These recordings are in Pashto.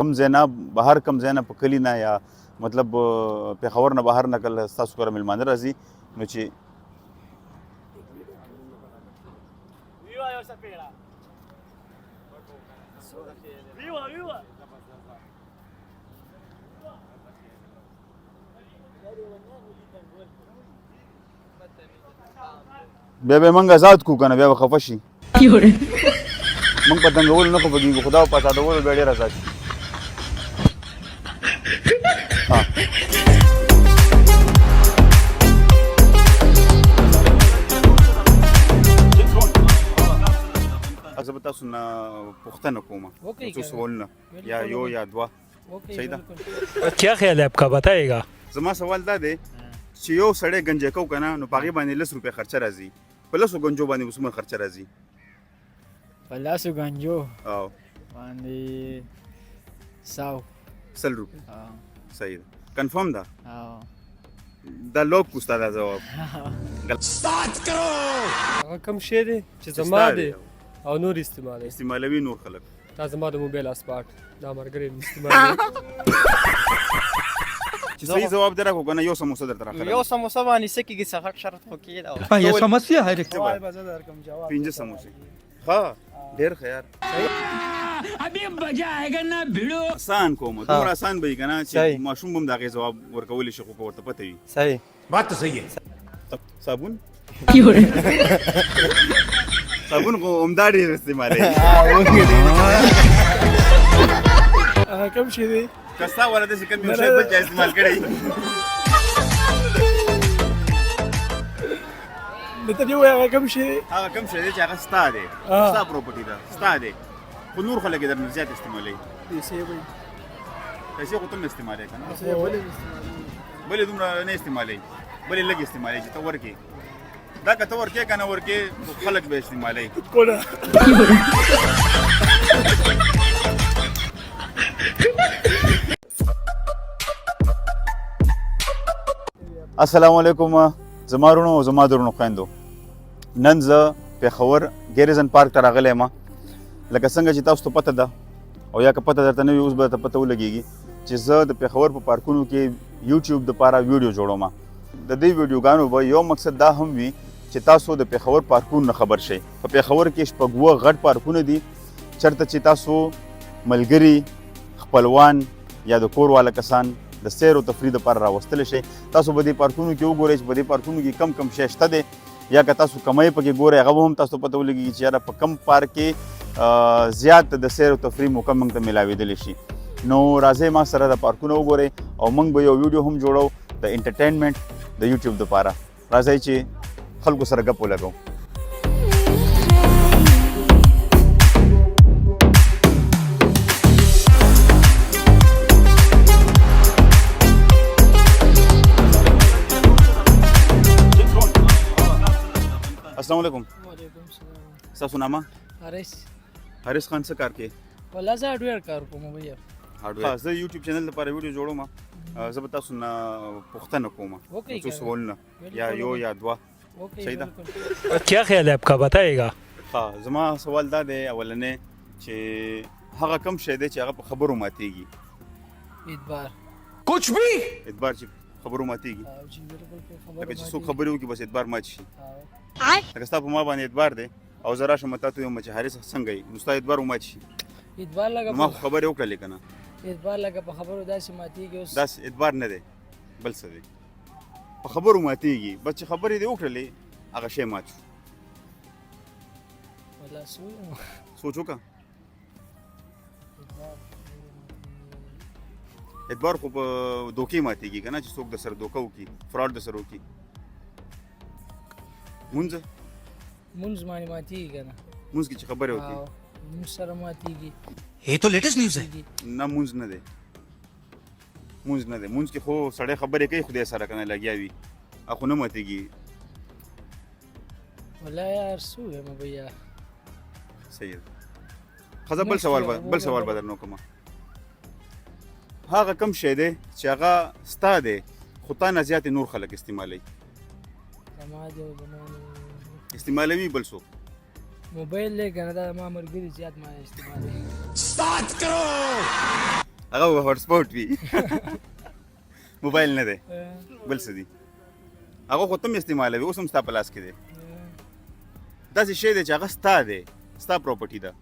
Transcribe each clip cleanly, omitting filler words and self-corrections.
کم ځای نه بهر کم ځای نه په کلي نه یا مطلب پېښور نه بهر نه کله ستاسو کره میلمانه راځي نو چې بیا به موږ آزاد کړو که نه بیا به خفه شي موږ پتنګولو نه خوښېږو خو دا په آزادولو بیا ډېر آزاد شي زه به تاسو نه پوښتنه کوم څو سوالونه یا یو یا دوه صحیح ده क्या ख्याल है आपका बताइएगा زما سوال دا دی چې یو سړی گنجې کو که نه نو په هغې باندې 10 روپۍ خرچه راځي په 10 ګنجو باندې به څومره خرچه راځي په 10 ګنجو او باندې 100 روپۍ صحیح ده کنفرم ده او دا لوک پوستا دا جواب هغه کوم شی دی چې زما دی او نور استعمالوي استعمالوي نور خلک دا زما د موبایل اسپاټ دا مرګري استعمالوي چې صحیح جواب دی راکړو که نه یو سموسه درته راخلم یو سموسه باندې څه کېږي څه شرط خو کېږي ये समस्या है 5 سموسې ها ډېر ښه یار अभी मजा आएगा ना भिड़ो آسان کوم دومره آسان به وي که نه چې ماشوم به هم د هغې ځواب ورکولی شي خو که ورته پته وي صحیح बात तो सही है صابون صابون خو عمده ډېر استعمالوي هغه کوم شی دی که ستا والا داسې کوم یو شی بل چا استعمال کړی درته دې ووایه هغه کوم شی دی هغه کوم شی دی چې هغه ستا دی ستا پروپرټي ده ستا دی خو نور خلک یې درنه زیات استعمالوي پیسې به پیسې خو ته هم استعمالوي که نه پیسې ولې استعمالوي بلې دومره نه استعمالوي بلې لږ استعمالوي چې ته ورکې دا که ته ورکې که نه ورکې خلک به استعمالوي کوله السلام علیکم زما وروڼو او زما د وروڼو خویندو نن زه پېښور ګیریزن پارک ته راغلی یم لکه څنګه چې تاسو ته پته ده او یا که پته درته نه وي اوس به درته پته ولګېږي چې زه د پېښور په پارکونو کې یوټیوب دپاره ویډیو جوړوم د دې ویډیوګانو به یو مقصد دا هم وي چې تاسو د پېښور پارکونو نه خبر شئ په پېښور کې شپږ غټ پارکونه دي چېرته چې تاسو ملګري خپلوان یا د کور والا کسان د سیر او تفریح دپاره راوستلی شئ تاسو به دې پارکونو کې وګورئ چې په دې پارکونو کې کم کم شی شته دی یا که تاسو کمی پکې ګورئ هغه به هم تاسو ته پته ولګېږي چې یاره په کم پارک کې زیات د سیر او تفریح موقع موږ ته میلاوېدلی شي نو راځئ ما سره د پارکونه وګورئ او موږ به یو ویډیو هم جوړو د انټرټینمنټ د یوټیوب دپاره راځئ چې خلکو سره ګپ ولګو السلام علیکم وعلیکم السلام ستاسو نامه حارث حارث خان څه کار کوي والله زه هارډویر کار کوم بیا هارډویر زه یوټیوب چینل لپاره ویډیو جوړوم زه به تاسو نه پوښتنه کوم څو سوالونه یا یو یا دوه صحیح ده क्या ख्याल है आपका बताइएगा ها زما سوال دا دی اولنې چې هغه کم شی دی چې هغه په خبرو ماتېږي اعتبار कुछ भी اعتبار چې خبرو ماتېږي او چې بالکل په خبره لکه چې څوک خبرې وکړي بس اعتبار مات شي او لکه ستا په ما باندې اعتبار دی او زه راشم تا ته ویم چې حارث څنګه یې نو ستا اعتبار ومات شي اعتبار لګه ما خو خبرې وکړلې که نه اعتبار لګه په خبرو داسې ماتېږي اوس داسې اعتبار نه دی بل څه دی په خبرو ماتېږي بس چې خبرې دې وکړلې هغه شی مات شو والله سوچ وکړه اعتبار خو په دوکې ماتېږي که نه چې څوک د سره دوکه وکړي فراډ د سره وکړي مونځ مونځ باندې ماتېږي که نه مونځ کې چې خبرې وکړي او مونځ سره ماتېږي ये तो लेटेस्ट न्यूज है نه مونځ نه دی مونځ نه دی مونځ کې خو سړی خبرې کوي خدای سره که نه لګیا وي خو نه ماتېږي والله یار څه ووایم بیا صحیح ده ښه بل سوال به درنه وکړم هغه کم شی دی چې هغه ستا دی خو تا نه زیات نور خلک استعمالوي زما دی او زما استعمالوي بل څوک موبایل دی که نه دا ما ملګري زیات ما استعمالوي هغه هوټسپوټ وي موبایل نه دی بل څه دي هغه خو ته هم استعمالوي اوس هم ستا په لاس کې دی داسې شی دی چې هغه ستا دی ستا پراپرټي ده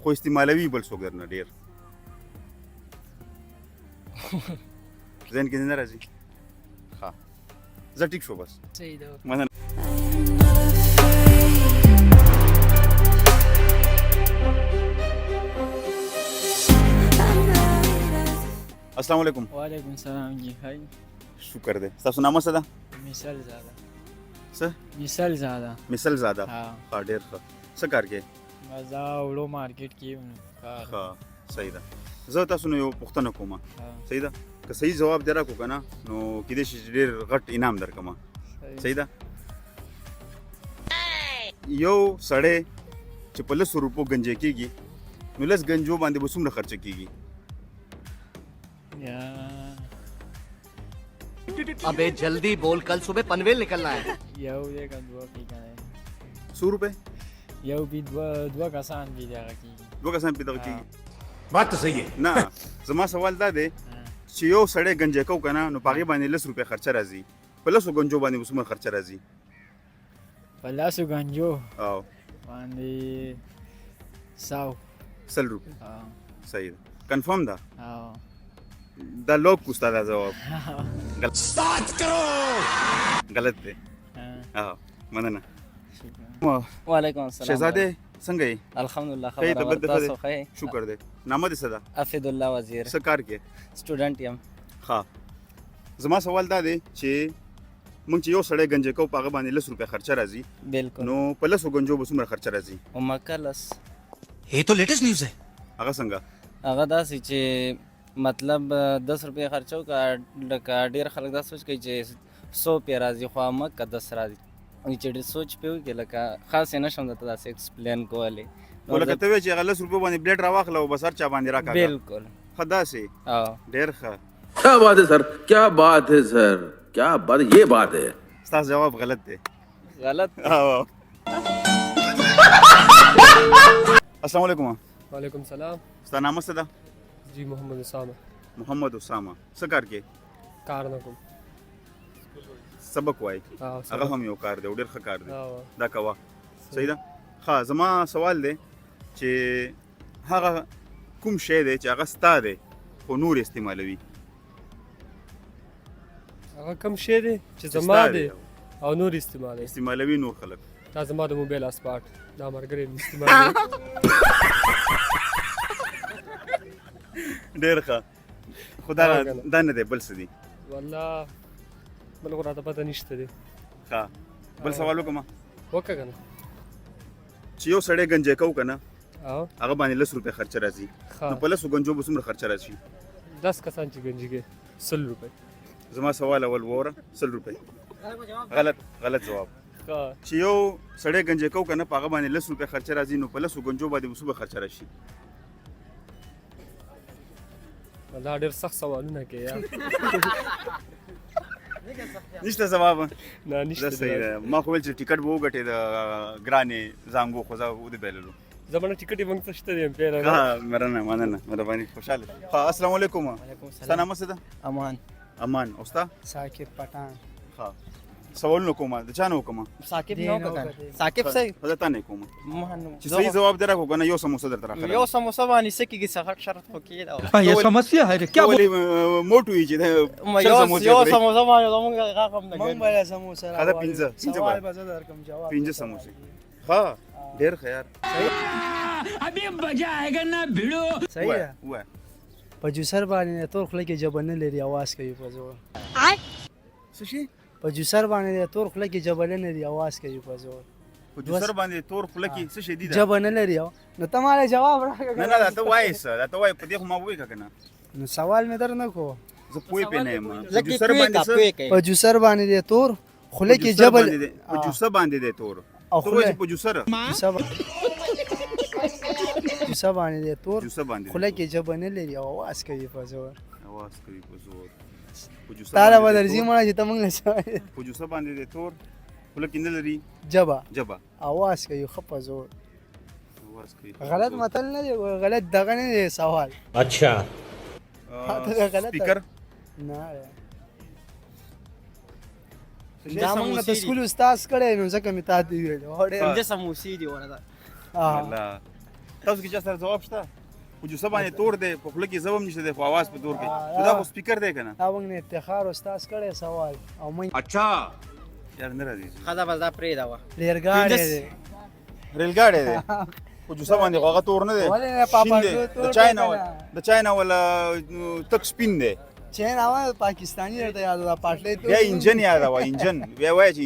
خو استعمالوي بل څوک درنه ډېر ذهن کې دې نه راځي ښه زه ټیک شو بس صحیح ده مننه السلام علیکم وعلیکم السلام جی هاي شکر دی ستاسو نامه څه ده مثال زاده څه مثال زاده مثل زاده ها ښه ډېر ښه څه کار کوې مزه وړو مارکیټ کې کار ښه صحیح ده زه تاسو نه یو پوښتنه کوم ها صحیح ده که صحیح جواب دی راکړو که نه نو کیدای شي چې ډېر غټ انعام درکړم صحیح ده یو سړی چې په 100 روپو گنجې کېږي نو 10 گنجو باندې به څومره خرچه کېږي یا अबे जल्दी बोल कल सुबह पनवेल निकलना है یو دې کنه کې کنه 100 روپے یو بي دوا کسان دي هغه کې دوه کسان په دغه کېږي बात तो सही है نه زما سوال دا دی چې یو سړی گنجې کو که نه نو په هغې باندې 10 روپۍ خرچه راځي په 10 گنجو باندې به څومره خرچه راځي په لاسو غنجو او باندې 100 100 روپۍ ها صحیح ده کنفرم ده ها دا لوک پوستا دا جواب 7 करोड़ غلط دی مننه وعلیکم السلام شهزاده څنګه یې الحمدلله خیر خبر طبیعت تاسو ښه خیر شکر دی نامه دې څه ده افید الله وزیر څه کار کې سټوډنټ یم ښه زما سوال دا دی چې موږ چې یو سړی گنجې کو په هغه باندې 10 روپۍ خرچه راځي بالکل نو په 10 گنجو به څومره خرچه راځي ومکلس ये तो लेटेस्ट न्यूज है هغه څنګه هغه داسې چې مطلب 10 روپۍ خرچو کا لکه ډېر خلک دا سوچ کوي چې 100 پې راځي خو مکه 10 راځي او چې ډېر سوچ پې وکړي لکه خاص یې نشم درته داسې ایکسپلین کولی نو لکه ته وایې چې هغه 10 روپۍ باندې بلیډ راواخله او بس هر چا باندې راکاږه بالکل ښه داسې او ډېر ښه क्या बात है सर क्या बात है सर क्या बात ये बात है ستاسو جواب غلط دی غلط السلام علیکم وعلیکم سلام ستا نامه څه ده جی محمد اسامه محمد اسامه څه کار کې کار نه کوم سبق وایي ها هغه هم یو کار دی او ډېر ښه کار دی ها دا کوه صحیح ده ښه زما سوال دی چې هغه کوم شی دی چې هغه ستا دی خو نور استعمالوي هغه کم شی دی چې زما ستا دی او نور استعمالوي استعمالوي نور خلک دا زما د موبایل اسپاټ دا مرګري استعمالوي ډېر ښه خو دا نه دی بل څه دي والله بل خو راته پته نشته دی ښه بل سوال وکړم وکړه که نه چې یو سړی گنجې کو که نه او هغه باندې 10 روپۍ خرچه راځي نو په 10 گنجو به څومره خرچه راځي 10 کسان چې گنجي کې 100 روپۍ زما سوال اول ووره 100 روپۍ غلط جواب ښه چې یو سړی گنجې کو که نه په هغه باندې 10 روپۍ خرچه راځي نو په 10 گنجو باندې به څومره خرچه راشي دا ډېر سخت سوالونه کوي یار نشته جواب نه نشته صحیح ده ما خو ویل چې ټیکټ به وګټې د ګرانې زانګو خو زه ودبیللو زمانه ټیکټ یې موږ ته شته دی پیره ها مننه مهرباني خوشاله ها السلام علیکم وعلیکم ستا السلام نامه څه ده امان امان او ستا ثاقب پټان ها سوالونه کوم د چا نه وکړم ثاقب دی نو نو کړه کړه. ثاقب صحیح خو تا نه کوم مهنو چې صحیح جواب دی راکړو که نه یو سموسه درته راکړم یو سموسه باندې سکیږي سخت شرط خو کېده ये समस्या है क्या ولې موټو یې چې د شل سموسې یو خوري. سموسه باندې زموږ غاښم نه مونږ ګرځي به سموسه دا پنځه سوال به زه درکم جواب 5 سموسې ها ډېر ښه یار अभी मजा आएगा ना भिड़ो صحیح ده ووایه په جوسر باندې تور خوله کې جبه نه لري आवाज کوي په زور څه شي په جوسر باندې تور خوله کې جبه نه لري आवाज کوي په زور په جوسر باندې تور خوله کې څه شي دي دا جبه نه لري نو ته ماله جواب راکړه نه دا ته وایې څه دا ته وایې په دې خو ما ووایې که نه نو سوال مې در نه کو زه پوه پې نه یم لکه جوسر باندې څه په جوسر باندې تور خوله کې جبه په جوسر باندې دی تور او ته وایې چې په جوسر جوسه باندې تور جوسر باندې خوله کې جبه نه لري او आवाज کوي په زور आवाज کوي په زور په جوسر تاله باندې بدرځي تور- مړه چې ته مونږ په جوسر باندې دی تور خوله کې نه لري جبه جبه आवाज کوي خپ زور आवाज کوي غلط متل نه دی غلط دغه نه دی سوال अच्छा ته غلط سپیکر نه دا موږ ته سکول استاد کړی نو ځکه مې تا دی ویل ها. ده سموسي دی ورته الله تاسو کې چا سره جواب شته خو جو سبا نه تور دی په خله کې زوم نشته دی خو आवाज په تور کې نو دا خو سپیکر دی کنه دا موږ نه افتخار استاد کړی سوال او مې अच्छा یار نه راځي خدا بس دا پرې دا و ریلګاډي دی ریل ګاډی دی خو جو سبا نه هغه تور نه دی ولې نه پاپا شین دی. تور د چاینا دی ول کنه. د چاینا ول تک سپین دی چین اول پاکستانی ته یاد دا پټلې ته بیا انجن یاد و انجن بیا وای چې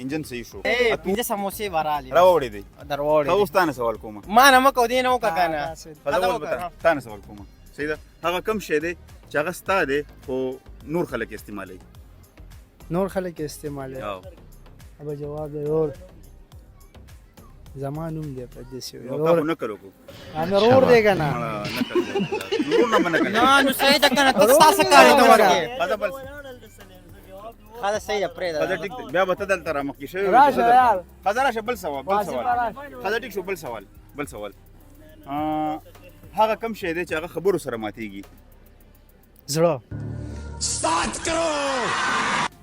انجن صحیح شو پنځه سموسي ورالي راوړی دی دروړې تاسو ستانه سوال کوم ما نه مکو دی نه وکا کنه خدا ول ستانه سوال کوم صحیح ده هغه کم شی دی چې هغه ستا دی خو نور خلک استعمالوي نور خلک استعمال او ابا جواب دی اور زمانوم دی په دې شی نو تاسو نه کړو کو انا رور دی کنه نه کړو نور نه منه کړو نه نو صحیح ده کنه تاسو کاری ته ورکه خدا بل خدا صحیح پرې خدا دا ټیک دی بیا به تدل تر مخ کې شوی راشه یار خدا راشه بل سوال خدا ټیک شو بل سوال هغه کم شی دی چې هغه خبرو سره ماتيږي زړه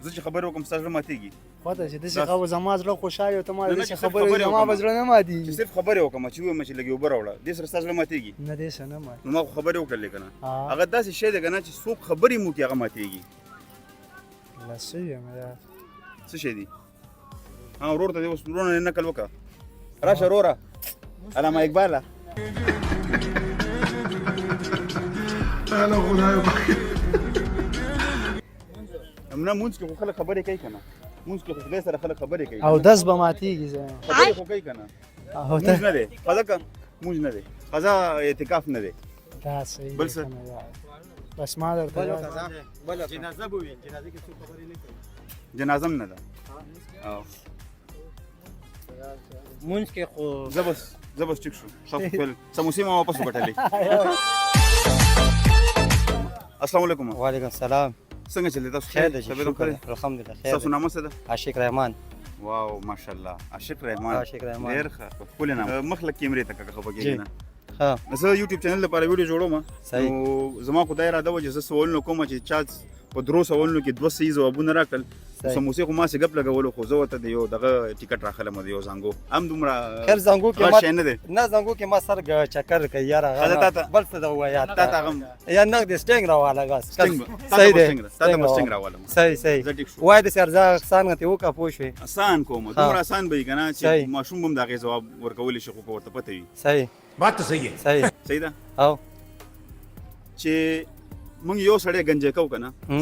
زه چې خبرو کوم ستاسو ماتيږي خو ته چې دغه خبر زما زړه خوشاله او ته ما نه، دې چې خبرې خبرې زما وکړم. بزړه نه چې مادي صرف خبرې وکم چې وایم چې لګي وبر وړه دې سره ستاسو ماتيږي نه دې سنه ما نو ما خو خبرې وکړلې کنه ها. هغه داسې شی دی کنه چې څوک خبرې مو کې هغه ماتيږي لا سوي ما څه شی دی ورور ته دې اوس ورونه نقل وکړه راشه وروره علامه اقباله امنا مونږ کې خو خلک خبرې کوي کنه مونږ کې خو خدای سره خلک خبرې کوي او 10 به ماتيږي زه خبرې خو کوي کنه او مونږ ته نه دی قضا که مونږ نه دی قضا اعتکاف نه دی دا صحیح بل دی څه؟ کنه یار. بس ما درته جنازه به وي جنازه کې څوک خبرې نه کوي جنازه نه ده او مونږ کې خو زبس ټیک شو تاسو خپل سموسې ما واپس وګټلې السلام علیکم وعلیکم السلام څنګه چلې تاسو خیر دی طبیعت شکر ښه ده؟ الحمدلله خیر تاسو دی نامه څه ده عاشق رحمان واو ماشاءالله عاشق رحمان عاشق رحمان. ډېر ښه ښکلی نام مخ لږ کیمرې ته ککه خبر جی. کېږي نه ها زه یوټیوب چینل لپاره ویډیو جوړوم صحیح. نو زما خو دا اراده وه چې زه سوالونه کوم چې چا په درو سوالونو کې دوه صحیح ځوابونه راکړل صحیح. سموسې خو ما سې ګپ لګولو خو زه ورته د یو دغه ټیکټ راخلم د یو زانګو هم دومره خیر زنګو کې غټ ما شی نه دی نه زنګو کې ما سر چکر کوي یار خدا هغه تا- بل څه دا ویا تا ته هغه یا نه د سټینګ راواله بس سټینګ صحیح دی تا ته سټینګ راولم صحیح صحیح زه ټیک شو وای د سرزا سان ته وکا پوښوي آسان کوم دومره آسان به کنه چې صحیح. ماشوم هم دغه جواب ورکول شي خو ورته پته وي صحیح बात तो सही है صحیح صحیح ده او چې مونږ یو سړی گنجې کو کنه هم.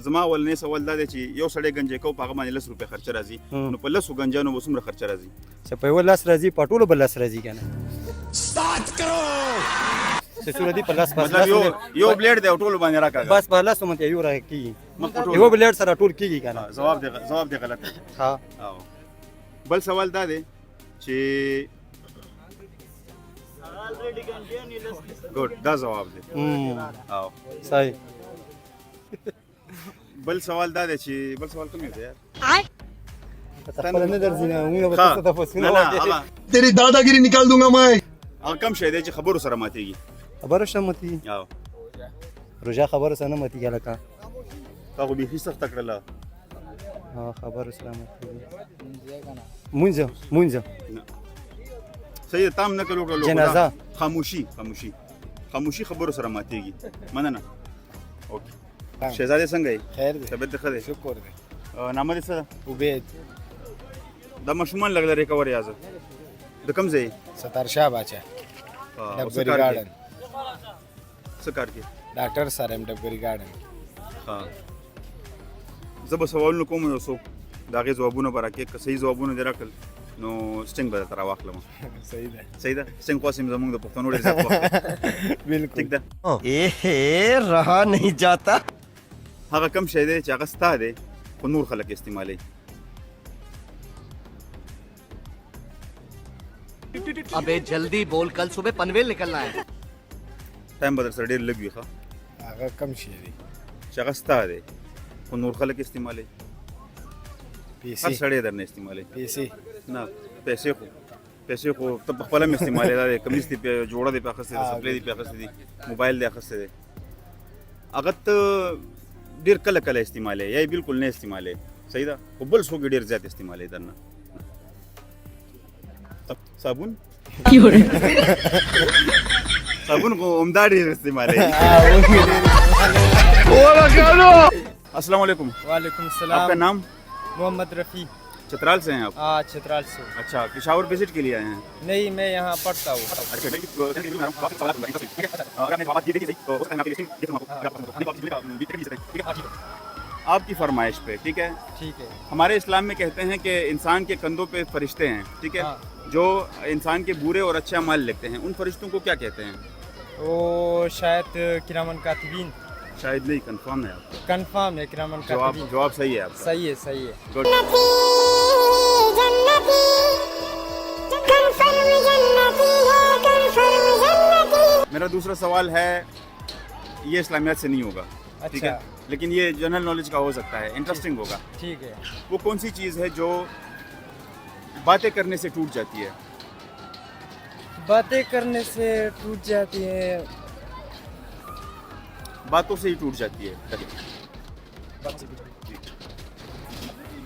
زما ولنې سوال دا دی چې یو سړی گنجې کو په هغه باندې 10 روپے خرچ راځي هم. نو په 10 گنجانو به څومره خرچ راځي چې په یو لاس راځي په ټولو بل لاس راځي کنه स्टार्ट करो چې څو دی په لاس بس مطلب یو بلیډ دی او ټول باندې راکاږي بس په لاس مونته یو راکي مخ په ټول. یو بلیډ سره ټول کیږي کنه جواب دی غلط دی. ها او بل سوال دا دی چې ګډ دا جواب دی او صحیح بل سوال دا دی چې بل سوال کوم دی یار خپل نه درځي نه موږ به ها. تاسو ته فوسونه نه وایو هغه तेरी दादागिरी निकाल दूंगा मैं هغه کم شی دی چې خبرو سره ماتېږي خبره شمتي او روجا خبره سره متي لکه هغه به هیڅ سخت کړله ها خبره سره متي مونږ صحیح ده، تام نه کلو کړلو جنازه. خاموشي خبرو سره ماتېږي مننه اوکې شهزاده څنګه یې خیر دی طبیعت دې ښه دی شکر دی نامه دې څه ده عبید دا ماشومان لږ لرې کور یازه د کوم ځای ستار شاه باچا او څه ډبګری کار ګارډن کې؟ څه کار کې ډاکټر سره هم ډبګری ګارډن ها زه به سوالونه کوم یو څو د هغې ځوابونه به راکړې که صحیح ځوابونه دې راکړل نو سټینګ به درته راواخلم صحیح ده صحیح ده سټینګ خو سیم زموږ د پښتنو ډېر زیات وخت دی. بالکل ټیک ده रहा नहीं जाता هغه کم شی دی چې هغه ستا دی خو نور خلک استعمالوي अबे जल्दी बोल कल सुबह पनवेल निकलना है ټایم به در سره ډېر لږ وي ښه هغه کم شي دی چې هغه ستا دی خو نور خلک استعمالوي هر پیسې سړی در نه استعمالوي پیسې نه پیسې خو ته په خپله هم استعمالوي دا دی کمیس دې پې جوړه دې پې اخیستې ده سپلې دې پې اخیستې دي موبایل دې اخیستی دی هغه ته ډیر کله کله استعمالي یا بالکل نه استعمالي صحیح ده خو بل څوک ډیر زیات استعمالي درنه صابون صابون کو عمدہ ډیر استعمالي السلام علیکم वालेकुम आपका सलाम नाम मोहम्मद रफ़ी चतराल से हैं आप हाँ चित्राल से अच्छा पिशावर विजिट के लिए आए हैं नहीं मैं यहाँ पढ़ता हूँ आपकी फरमाइश पे ठीक है ठीक है हमारे इस्लाम में कहते हैं कि इंसान के कंधों पे फरिश्ते हैं ठीक है हाँ। जो इंसान के बुरे और अच्छे अमाल लिखते हैं उन फरिश्तों को क्या कहते हैं वो शायद किरामन कातिबीन शायद नहीं कंफर्म है आप कंफर्म है किरामन कातिबीन जवाब सही है आपका सही है गुड मेरा दूसरा सवाल है ये इस्लामियत से नहीं होगा ठीक है अच्छा लेकिन ये जनरल नॉलेज का हो सकता है इंटरेस्टिंग होगा ठीक है वो कौन सी चीज़ है जो बातें करने से टूट जाती है बातें करने से टूट जाती है बातों से ही टूट जाती है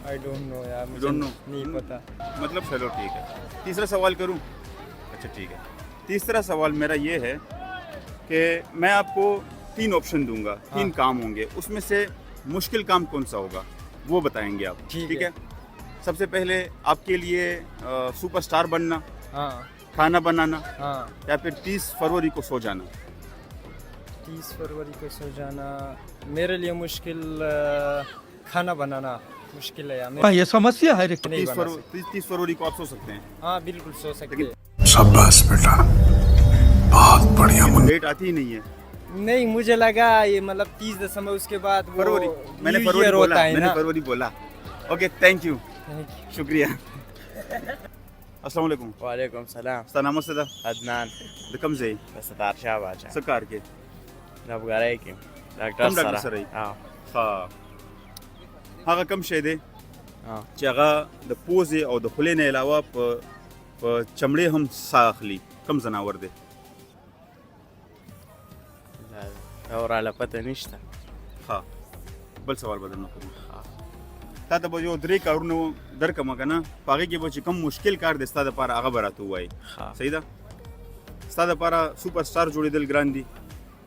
आई डोंट नो यार मुझे Don't know? नहीं पता मतलब चलो ठीक है तीसरा सवाल करूं अच्छा ठीक है तीसरा सवाल मेरा ये है कि मैं आपको 3 ऑप्शन दूंगा 3 काम होंगे उसमें से मुश्किल काम कौन सा होगा वो बताएंगे आप ठीक ठीक है। है सबसे पहले आपके लिए सुपरस्टार बनना हाँ खाना बनाना हाँ या फिर 30 फरवरी को सो जाना 30 फरवरी को सो जाना मेरे लिए मुश्किल खाना बनाना मुश्किल है यार मैं ये समस्या है रे 30 30 फरवरी को आप सो सकते हैं हाँ बिल्कुल सो सकते हैं शाबाश बेटा बहुत बढ़िया डेट आती ही नहीं है नहीं मुझे लगा ये मतलब 30 दिसंबर उसके बाद वो फरवरी मैंने New फरवरी Year बोला होता है मैंने ना फरवरी बोला okay thank you Thank you. शुक्रिया अस्सलाम वालेकुम वालेकुम सलाम सलाम सदा अदनान د کم ځای ستار شاه باچا څه کار کې ربګړای کې کوم ډاکټر سره یې؟ ها هغه کم شی دی چې هغه د پوزې او د خولې نه علاوه په چمړې هم ساه اخلي کم ځناور دی اوراله پته نشته ها بل سوال به درنه کوم تا ته به یو 3 کارونه درکمه که نه په هغې کې به چې کوم مشکل کار دی ستا دپاره هغه به راته ووایي صحیح ده ستا دپاره سوپر سټار جوړېدل ګران دي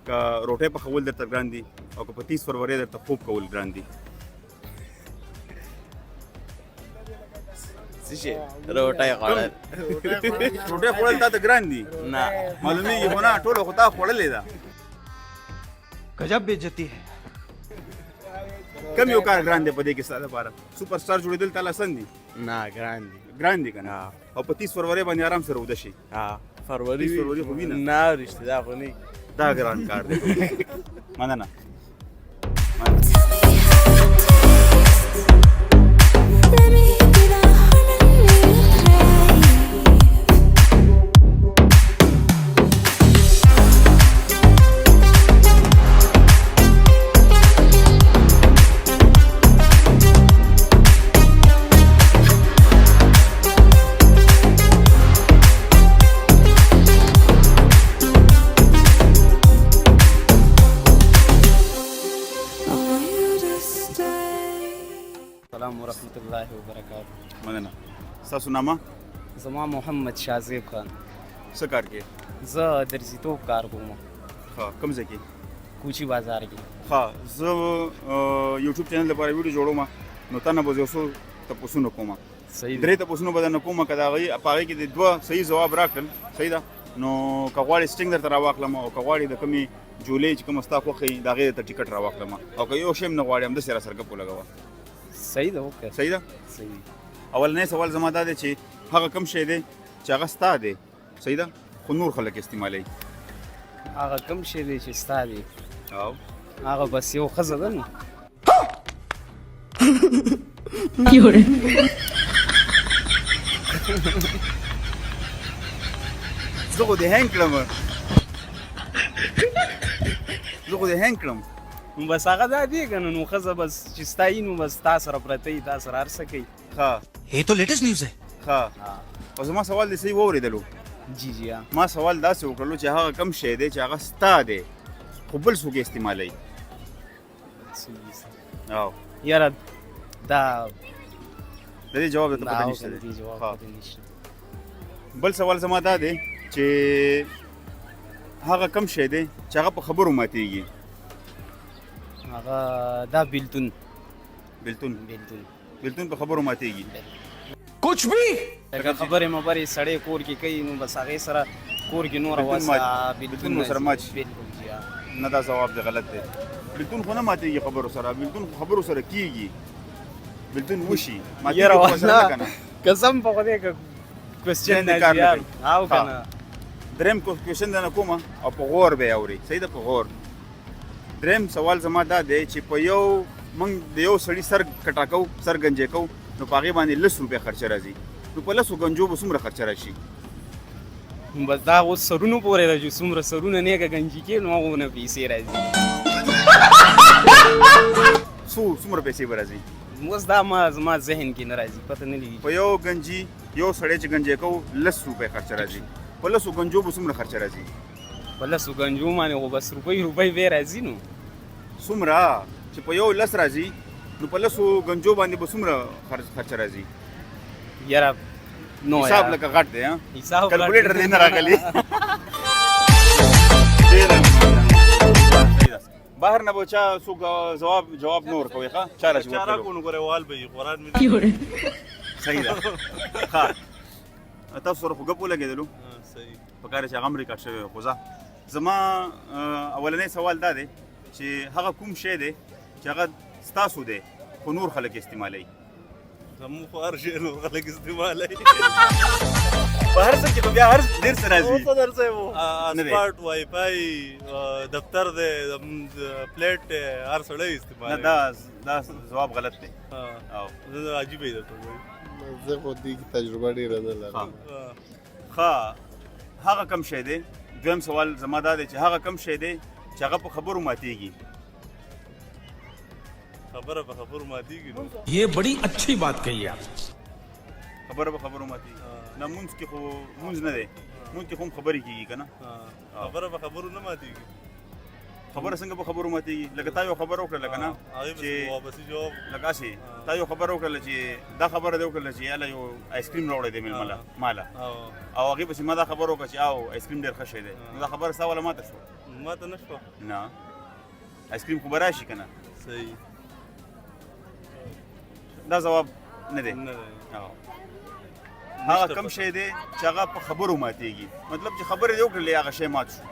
که روټۍ پخول درته ګران دي او که په 30 فروری درته خوب کول ګران دي روټای خوړل روټۍ خوړل تا ته ګران دي نه معلومیږي خو نه ټوله خو تا خوړلې ده गजब बेइज्जती है کم یو کار ګران دی په دې کې ستا دپاره سوپر سټار جوړېدل تا لاسن دي نه ګران دي ګران دي که نه او په 30 فروری باندې آرام سره وده شي فروری 30 فروری خو وینه نه رښتیا دا خو نه دا ګران کار دی مننه السلام ورحمۃ اللہ وبرکاتہ مننه ستاسو نامه زما محمد شازیب خان څه کار کې زه درزیتوب کار کوم ها کوم ځای کې کوچی بازار کې ها زه یوټیوب چینل لپاره ویډیو جوړوم نو تا نه به زه یو څو تپوسونه کوم صحیح 3 تپوسونه به درنه کوم که د هغې په هغې کې د 2 صحیح ځواب راکړل صحیح ده نو که غواړې سټینګ درته راواخلم او که غواړې د کومې جولۍ چې کومه ستا خوښه وي د هغې درته ټیکټ راواخلم او که یو شی هم نه غواړې همداسې را سره ګپ ولګوه صحیح ده اوکې صحیح ده صحیح اولنی سوال زما دا دی چې هغه کوم شی دی چې هغه ستا دی صحیح ده خو نور خلک استعمالوي هغه کوم شی دی چې ستا دی او هغه بس یو ښځه ده نو زه خو دې هینګ کړم زه خو دې هینګ کړم بس هغه دا دی که نو ښځه بس چې ستایي نو بس تا سره پرته وي تا سره هر څه کوي ها ये तो लेटेस्ट न्यूज है ها او زما سوال دې صحیح واورېدلو جی جی ها ما سوال داسې وکړلو چې هغه کم شی دی چې هغه ستا دی خو بل څوک یې استعمالوي او یاره دا د دې جواب ته پته نشته دی. ها. بل سوال زما دا دی چې هغه کم شی دی چې هغه په خبرو ماتېږي. هغه دا بیلتون بیلتون په خبرو ماتېږي. कुछ भी لکه خبرې مبرې سړی کور کې کوي نو بس هغې سره کور کې نور بیلتون سره مات شي. نه دا ځواب دی غلط دی. بیلتون خو نه ماتېږي خبرو سره، بیلتون خو خبرو سره کېږي. بیلتون وشي یاره ماتېږي خو سره نه که نه. قسم په خدای که کوسچن نه یار او که نه. دریم کوېشن درنه کومه او په غور به یې اورئ. صحیح ده، په غور. دریم سوال زما دا دی چې په موږ د یو سړي سر کټا کوو، سر ګنجې کوو، نو په هغې باندې 10 روپۍ خرچه راځي. نو په 10 ګنجو به څومره خرچه راشي؟ بس دا اوس سرونو پورې راځي، څومره سرونه نیکه ګنجي کې نو هغونه پیسې راځي. څومره پیسې به راځي؟ اوس دا زما ذهن کې نه راځي، پته نه لګي. په یو ګنجي یو سړی چې ګنجې کوو 10 روپۍ خرچه راځي. په 10 ګنجو به څومره خرچه راځي؟ په 10 ګنجو باندې خو بس روپۍ به راځي. نو څومره چې په یو 10 راځي نو په 10 ګنجو باندې به څومره خرچه راځي؟ یاره نو حساب لکه غټ دی. حساب کلکولیټر دې نه راغلی. بهر نه به چا څوک جواب نه ورکوي. ښه چاره چې چاره کو نو ګوره وال به قرآن مې صحیح ده. ښه تاسو سره خو ګپ ولګېدلو، صحیح په کار چې هغه هم ریکارډ شوی خو زما اولنی سوال دا دی چې هغه کوم شی دی چې هغه ستاسو دی خو نور خلک استعمالوي؟ زموږ خو هر شی نور خلک استعمالوي. په هر څه کې خو بیا هر ډېر څه راځي. اسپاټ وای فای دفتر دی پلیټ دی هر سړی استعمالوي. نه دا ځواب غلط دی. او زه عجیبه یې درته وایم. زه خو دې تجربه ډېره نه لرم. ښه هغه کم شی دی. دویم سوال زما دا دی چې هغه کم شی دی چې هغه په خبرو ماتېږي. خبره په خبرو ماتېږي. ये बड़ी अच्छी बात कही आप. خبره په خبرو ماتېږي. نه مونځ کې خو مونځ نه دی، مونځ کې خو هم خبرې کېږي که نه. خبره په خبرو نه ماتېږي. خبره څنګه په خبرو ماتېږي؟ لکه تا یو خبره وکړله که نه چې واپسې جواب لکه هسې تا یو خبره وکړله چې دا خبره دې وکړله چې یاله یو آیسکریم راوړی دی ماله او هغې پسې ما دا خبره وکړه چې او آیسکریم ډېر ښه شی دی. نو دا خبره ستا والا ماته شوه؟ ماته نه شوه. نه آیسکریم خو به راشي که نه. صحیح. دا ځواب نه دی. نه دی. هغه کم شی دی چې هغه په خبرو ماتېږي. مطلب چې خبرې دې وکړلې هغه شی مات شو.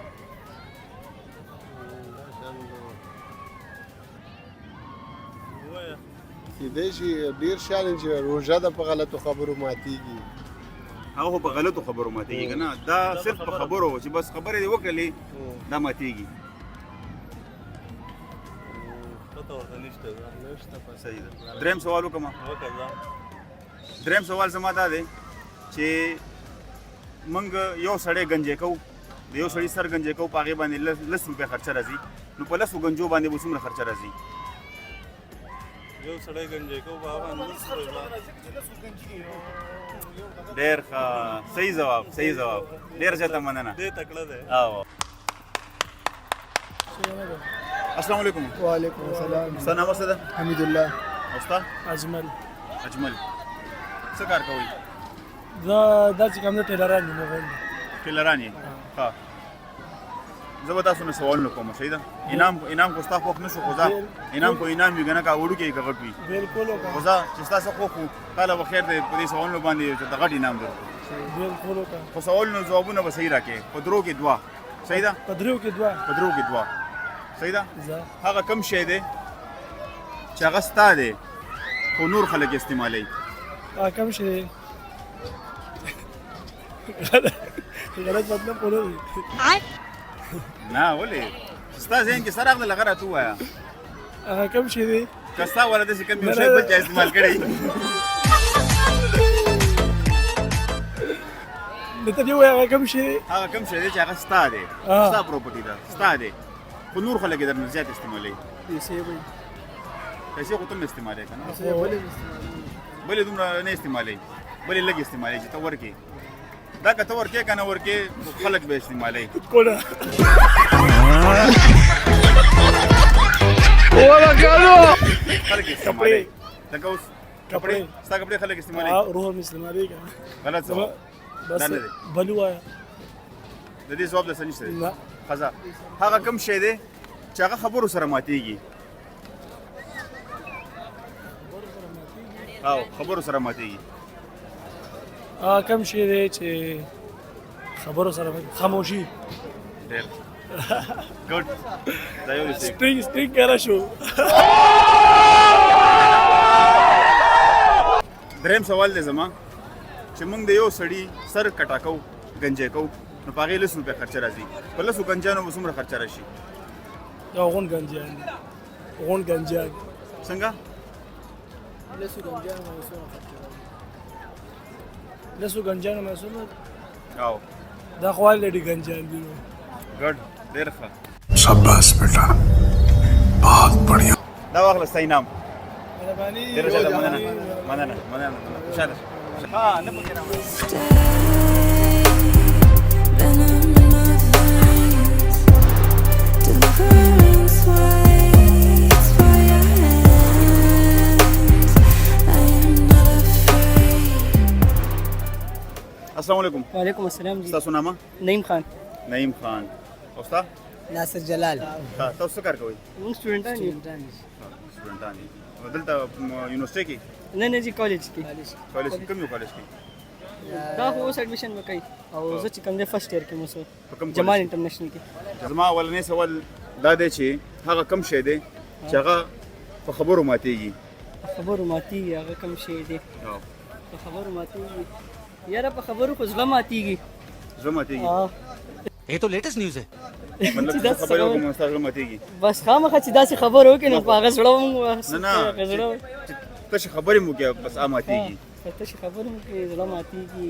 کېدای شي ډېر شیان چې روژه ده په غلطو خبرو ماتېږي. هغه خو په غلطو خبرو ماتېږي که نه. دا صرف په خبرو چې بس خبرې دې وکړلې دا ماتېږي. پته ورته نشته. صحیح ده. دریم سوال وکړم. دریم سوال زما دا دی چې موږ یو سړی ګنجې کوو، د یو سړي سر ګنجې کوو، په هغې باندې 10 روپۍ خرچه راځي. نو په 10 ګنجو باندې به څومره خرچه راځي؟ یو سړی ګنجې کوو په هغه باندې ډېر ښه. صحیح ځواب، صحیح ځواب. ډېر زیاته مننه. دې تکړه دی. السلام علیکم. وعلیکم السلام. ستا نام څه ده؟ حمیدالله. او ستا؟ اجمل. اجمل. څه کار کوئ؟ دا چې کوم دی ټیلران یم. ټیلران یې؟ ښه. زه به تاسو نه سوالونه کوم. صحیح ده. انعام خو ستا خوښ نه شو. خو انعام خو انعام وي که نه که وړوکی یې که غټ وي. بالکل. خو چې ستا څه خوښ وو تاله به خیر دی په دې سوالونو باندې د غټ انعام درکړو. بالکل. خو سوالونو ځوابونه به صحیح راکړې. په درو کې دوه. صحیح ده. په درو کې دوه. په درو کې دوه. صحیح ده. هغه کم شی دی چې هغه ستا دی خو نور خلک استعمالوي. کم شی دی. غلط مطلب خو نه دی. نه ولې چې ستا ذهن کې څه راغله هغه راته ووایه. کم شی دی. که ستا والا داسې کم یو شی بل چا استعمال کړی ته دې ووایه هغه کم شی دی. هغه کم شی دی چې هغه ستا دی، ستا پروپرټي ده، ستا دی خو نور خلک یې درنه زیات استعمالوي. پیسې به پیسې خو ته هم استعمالوي که نه. بلې دومره نه استعمالوي، بلې لږ استعمالوي چې ته ورکې. دا که ته ورکې که نه ورکې خلک به استعمالوي. کوله خلک استعمالوي لکه اوس کپړې ستا کپړې خلک استعمالوي روح مسلمانۍ کا غلط ځواب بس دا نه دی بلو آیا د دې ځواب دسه نشته دی نه ښځه هغه کوم شی دی چې هغه خبرو سره ماتېږي او خبرو سره ماتېږي کم شی دی چې خبرو سره خاموشي ډېر ګډ دا یو دی سپرینګ کرا شو دریم سوال دی زما چې موږ د یو سړي سر کټا کوو ګنجې کوو نو په هغې 10 روپۍ خرچه راځي په 10 ګنجانو به څومره خرچه راشي یو غون ګنجان څنګه لسو ګنجان مسوله او دا خوال لري ګنجان دی ګډ ډېر ښه शाबाश बेटा बहुत बढ़िया دا واخله ستا انعام مهرباني ډېر زیاته مننه خوشحاله ها نه پکې راوړم السلام علیکم وعلیکم السلام جی تاسو نامه نعیم خان نعیم خان او ستا ناصر جلال ها تاسو څه کار کوئ موږ سټوډنټان یو سټوډنټان دي دلته یونیورسيټي کې نه نه جی کالج کې کالج کوم یو کالج کې دا خو اوس اډمیشن وکړي او زه چې کوم دی فرست ایئر کې مو په کوم جمال انټرنیشنل کې زما اولنی سوال دا دی چې هغه کم شی دی چې هغه په خبرو ماتېږي خبرو ماتېږي هغه کوم شی دی او په خبرو ماتېږي یاره په خبرو خو زړه ماتېږي زړه ماتېږي ये तो लेटेस्ट न्यूज है مطلب چې خبرې وکړم نو ستا زړه ماتېږي بس خامخا چې داسې خبرې وکړي نو په هغه زړه مو نه تاسې خبرې مو کې بس ماتېږي تاسې خبرې مو کې زړه ماتېږي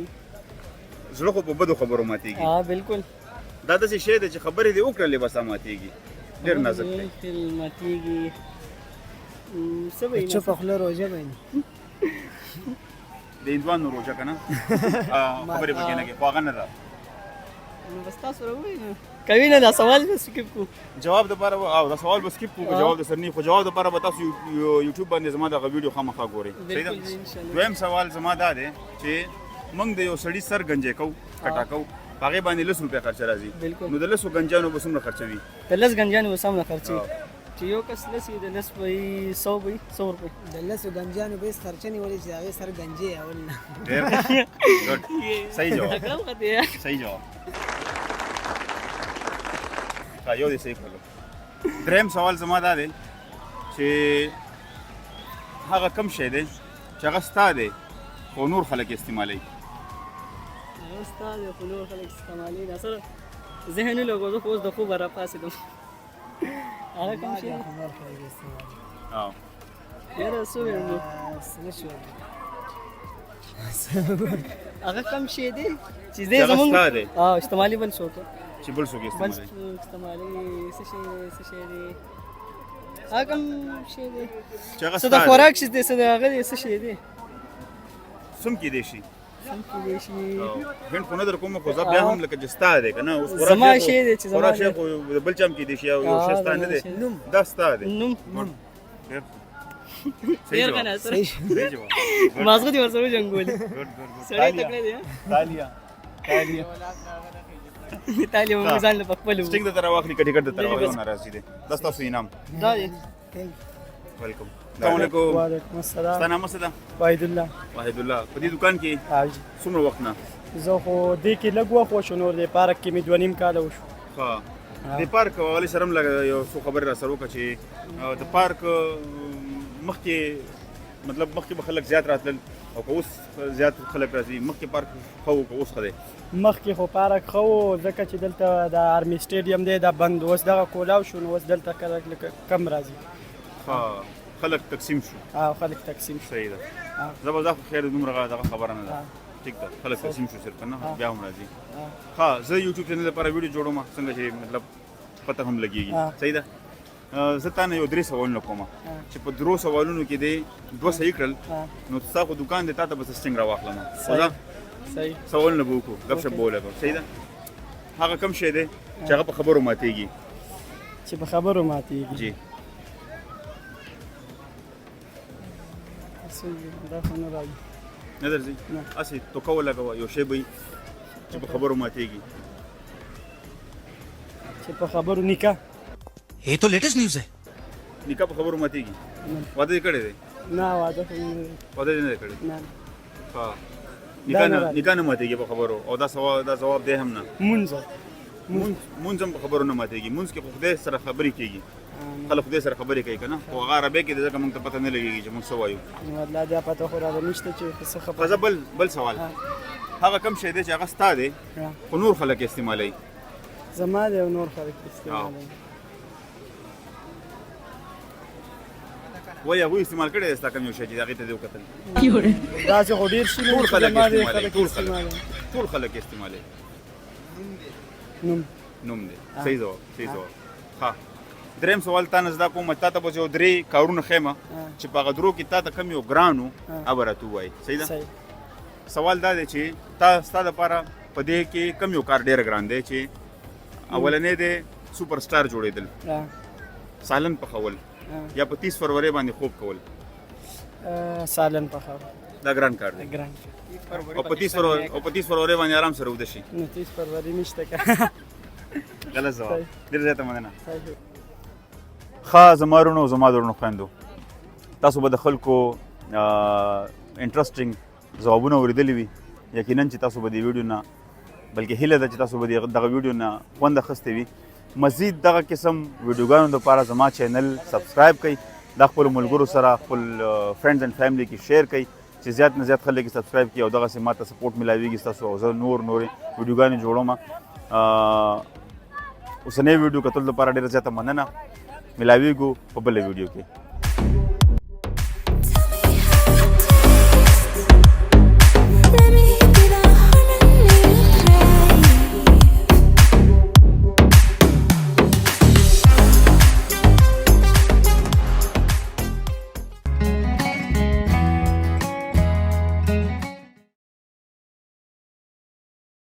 زړه خو په بدو خبرو ماتېږي بالکل دا داسې شی دی چې خبرې دې وکړلې بس ماتېږي ډېر نازک دی ماتېږي څه به یې چوپه خوله روژه به د هندوانو روژه که نه خبرې پکې نه کوي خو هغه نه ده نو بس تاسو راوړئ نو کوي نه دا سوال به سکیپ کو جواب دپاره او دا سوال به سکیپ کوو جواب درسره نه خو جواب دپاره به تاسو یوټیوب باندې زما دغه ویډیو خامخا ګورئ صحیح ده دویم سوال زما دا دی چې موږ د یو سړي سر ګنجې کوو کټا کوو په هغې باندې 10 روپۍ خرچه راځي نو د 10 ګنجانو به څومره خرچه وي د 10 ګنجانو به څومره خرچه وي چې یو کس لسی د 10 به 100 به 100 روپۍ د 10 ګنجانو به خرچه نیولې چې هغه سر ګنجې اول نه ډېر ګډ صحیح جواب صحیح جواب یو دی صحیح کړلو دریم سوال زما دا دی چې هغه کم شی دی چې هغه ستا دی خو نور خلک استعمالوي هغه ستا دی خو نور خلک استعمالوي دا سره ذهن نه لګو زه خو اوس د خوبه راپاڅېدم هغه کم شی دی او یاره څه ویم نو هغه کم شی دی چې دی زمونږ استعمالي بل څوک چې بل څوک استعمالوي څه شی دی هغه کوم شی دی چې هغه څه د خوراک شي دی څه د هغه دی څه شی دی سم کېدی شي هند خو نه در کوم خو زه بیا هم لکه چې ستا دی که نه اوس زما شی دی چې خوراک شی خو د بل چا هم کېدی شي او یو شی ستا نه دی دا ستا دی نوم صحیح جواب مازغه دي ورسره جنګولي سړی تکړه دی تعلیم موږ ځان له خپل سټینګ د طرف واخلي کټی کټ د طرف واخلي ناراضي دي دا تاسو انعام دا دی ویلکم السلام علیکم وعلیکم السلام ستا نام څه ده واحد الله په دې دکان کې څومره وخت نه زه خو دې کې لږ وخت وشو نور د پارک کې مې 2.5 کاله وشو ښه د پارک والی سره هم یو څو خبرې را سره وکړه چې د پارک مخکې مطلب مخکې به خلک زیات راتلل او که اوس زیات خلک راځي مخکې پارک ښه و که اوس ښه دی مخکې خو پارک ښه و ځکه چې دلته د آرمي سټیډیم دی دا بند اوس دغه کولاو شو نو اوس دلته خلک کم راځي ښه خلک تقسیم شو خلک تقسیم شو صحیح ده زه به دا خو خیر دومره دغه خبره نه ده ټیک ده خلک تقسیم شو صرف نه بیا هم راځي ښه زه یوټیوب چینل لپاره ویډیو جوړوم څنګه چې مطلب پته هم لګېږي صحیح ده زه تا نه یو 3 سوالونه کوم چې په 3 سوالونو کې دی 2 صحیح کړل نو ستا خو دکان دی تا ته به سټینګ راواخلم صحیح سوالونه به وکړو ګپ شپ به ولګو صحیح ده هغه کم شی دی چې هغه په خبرو ماتېږي چې په خبرو ماتېږي جی دا خو نه راځي نه درځي هسې توکه ولګوه یو شی به وي چې په خبرو ماتېږي چې په خبرو نکاح ये तो लेटेस्ट न्यूज है نکاح په خبرو ماتېږي واده یې کړی دی نه واده خو نه دی. واده یې نه دی کړی نه ها دا نه نکاح نه ماتېږي په خبرو او دا ځواب دی هم نه مونځ مونځ هم په خبرو نه ماتېږي مونځ کې خو خدای سره خبرې کېږي خلک خدای سره خبرې کوي که نه خو هغه عربۍ کې دی ځکه موږ ته پته نه لګېږي چې موږ څه وایو نو الله دا پته خو راته نشته چې څه خبره ښځه بل سوال هغه کم شی دی چې هغه ستا دی خو نور خلک استعمالوي زما دی او نور خلک استعمالوي وایي هغوی استعمال کړی دی ستا کم یو شی چې هغې ته دې وکتل داسې خو ډېر شي ټول خلک زما دی استعمالوي خلک استعمالوي ټول خلک استعمالوي نوم دی صحیح ځواب ها دریم سوال تا نه زده کوم تا ته به یو درې کارونه ښیم چې په هغه درو کې تا ته کم یو ګران و هغه به راته ووایي صحیح ده سوال دا دی چې ستا دپاره په دې کې کم یو کار ډېر ګران دی چې اولنی دی سوپر سټار جوړېدل سالن پخول یا په 30 فروری باندې خوب کول سالن پخول دا ګران کار دی ګران او په 30 فروری باندې آرام سره وده شي نو 30 فروری نشته که غلط ځواب ډېر زیاته مننه ښه زما وروڼو زما د وروڼو خویندو تاسو به د خلکو انټرسټینګ ځوابونه اورېدلي وي یقینا چې تاسو به د ویډیو نه بلکې هیله ده چې تاسو به دغه ویډیو نه خوند اخیستی وي مزید دغه قسم ویډیوګانو دپاره زما چینل سبسکرایب کړئ دا خپلو ملګرو سره خپل فرینډز اینډ فیملی کې شیر کړئ چې زیات نه زیات خلک یې سبسکرایب کړي او دغسې ما ته سپورټ میلاویږي ستاسو او زه نورې ویډیوګانې جوړوم اوسنۍ ویډیو کتلو لپاره ډېره زیاته مننه میلاویږو په بله ویډیو کې